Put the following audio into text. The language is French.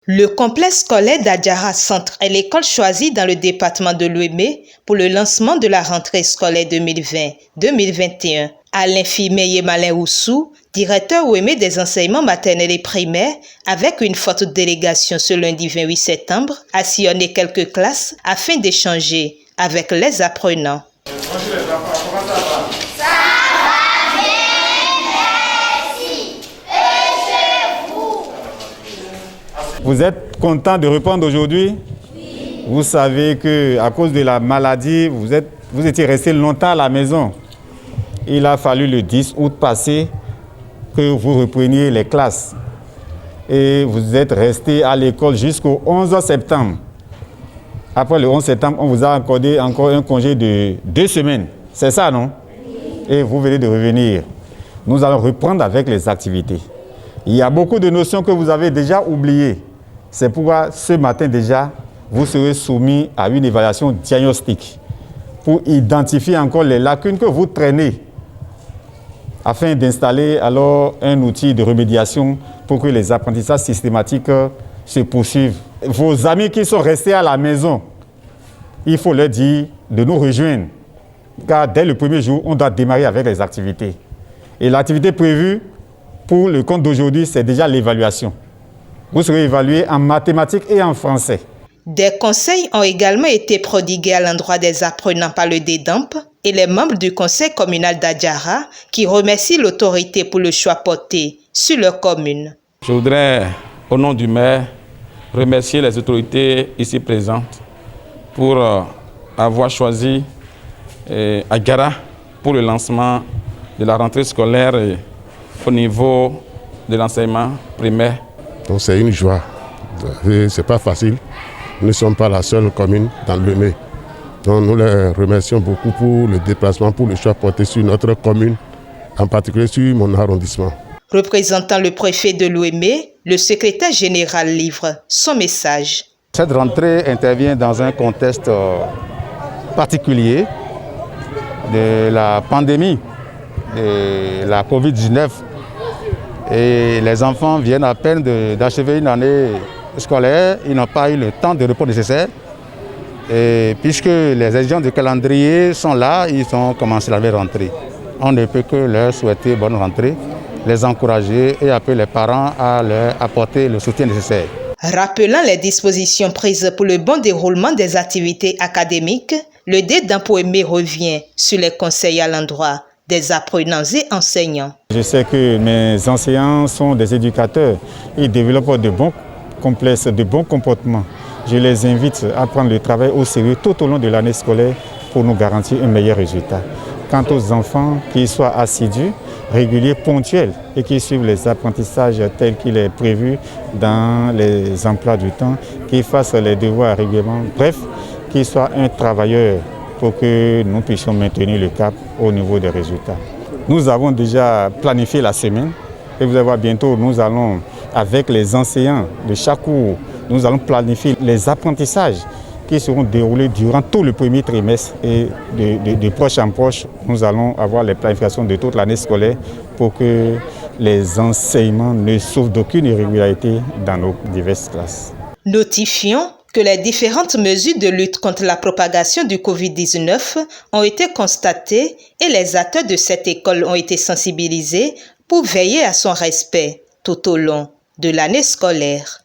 Le complexe scolaire d'Adjara Centre est l'école choisie dans le département de l'Ouémé pour le lancement de la rentrée scolaire 2020-2021. Alain Fimeye-Malin Oussou, directeur Ouémé des enseignements maternels et primaires, avec une forte délégation ce lundi 28 septembre, a sillonné quelques classes afin d'échanger avec les apprenants. Bonjour les enfants, comment ça va? Ça va bien, merci. Et chez vous? Vous êtes content de reprendre aujourd'hui? Oui. Vous savez qu'à cause de la maladie, vous étiez resté longtemps à la maison. Il a fallu le 10 août passé que vous repreniez les classes. Et vous êtes resté à l'école jusqu'au 11 septembre. Après le 11 septembre, on vous a accordé encore un congé de 2 semaines. C'est ça, non? Et vous venez de revenir. Nous allons reprendre avec les activités. Il y a beaucoup de notions que vous avez déjà oubliées. C'est pourquoi ce matin déjà, vous serez soumis à une évaluation diagnostique pour identifier encore les lacunes que vous traînez afin d'installer alors un outil de remédiation pour que les apprentissages systématiques se poursuivent. Vos amis qui sont restés à la maison, il faut leur dire de nous rejoindre, car dès le premier jour, on doit démarrer avec les activités. Et l'activité prévue pour le compte d'aujourd'hui, c'est déjà l'évaluation. Vous serez évalué en mathématiques et en français. Des conseils ont également été prodigués à l'endroit des apprenants par le DEDAMP et les membres du conseil communal d'Adjara qui remercient l'autorité pour le choix porté sur leur commune. Je voudrais, au nom du maire, remercier les autorités ici présentes pour avoir choisi Adjara pour le lancement de la rentrée scolaire au niveau de l'enseignement primaire. Donc c'est une joie. C'est pas facile. Nous ne sommes pas la seule commune dans l'Ouémé. Donc nous les remercions beaucoup pour le déplacement, pour le choix porté sur notre commune, en particulier sur mon arrondissement. Représentant le préfet de l'Ouémé, le secrétaire général livre son message. Cette rentrée intervient dans un contexte particulier de la pandémie de la Covid-19. Et les enfants viennent à peine d'achever une année scolaire, ils n'ont pas eu le temps de repos nécessaire. Et puisque les exigences de calendrier sont là, ils ont commencé la rentrée. On ne peut que leur souhaiter bonne rentrée, les encourager et appeler les parents à leur apporter le soutien nécessaire. Rappelant les dispositions prises pour le bon déroulement des activités académiques, le DEDAMP Ouémé revient sur les conseils à l'endroit des apprenants et enseignants. Je sais que mes enseignants sont des éducateurs. Ils développent de bons complexes, de bons comportements. Je les invite à prendre le travail au sérieux tout au long de l'année scolaire pour nous garantir un meilleur résultat. Quant aux enfants, qu'ils soient assidus, réguliers, ponctuels et qui suivent les apprentissages tels qu'il est prévu dans les emplois du temps, qu'ils fassent les devoirs régulièrement, bref, qu'ils soient un travailleur pour que nous puissions maintenir le cap au niveau des résultats. Nous avons déjà planifié la semaine et vous allez voir bientôt, nous allons, avec les enseignants de chaque cours, nous allons planifier les apprentissages qui seront déroulés durant tout le premier trimestre et de proche en proche, nous allons avoir les planifications de toute l'année scolaire pour que les enseignements ne souffrent d'aucune irrégularité dans nos diverses classes. Notifions que les différentes mesures de lutte contre la propagation du Covid-19 ont été constatées et les acteurs de cette école ont été sensibilisés pour veiller à son respect tout au long de l'année scolaire.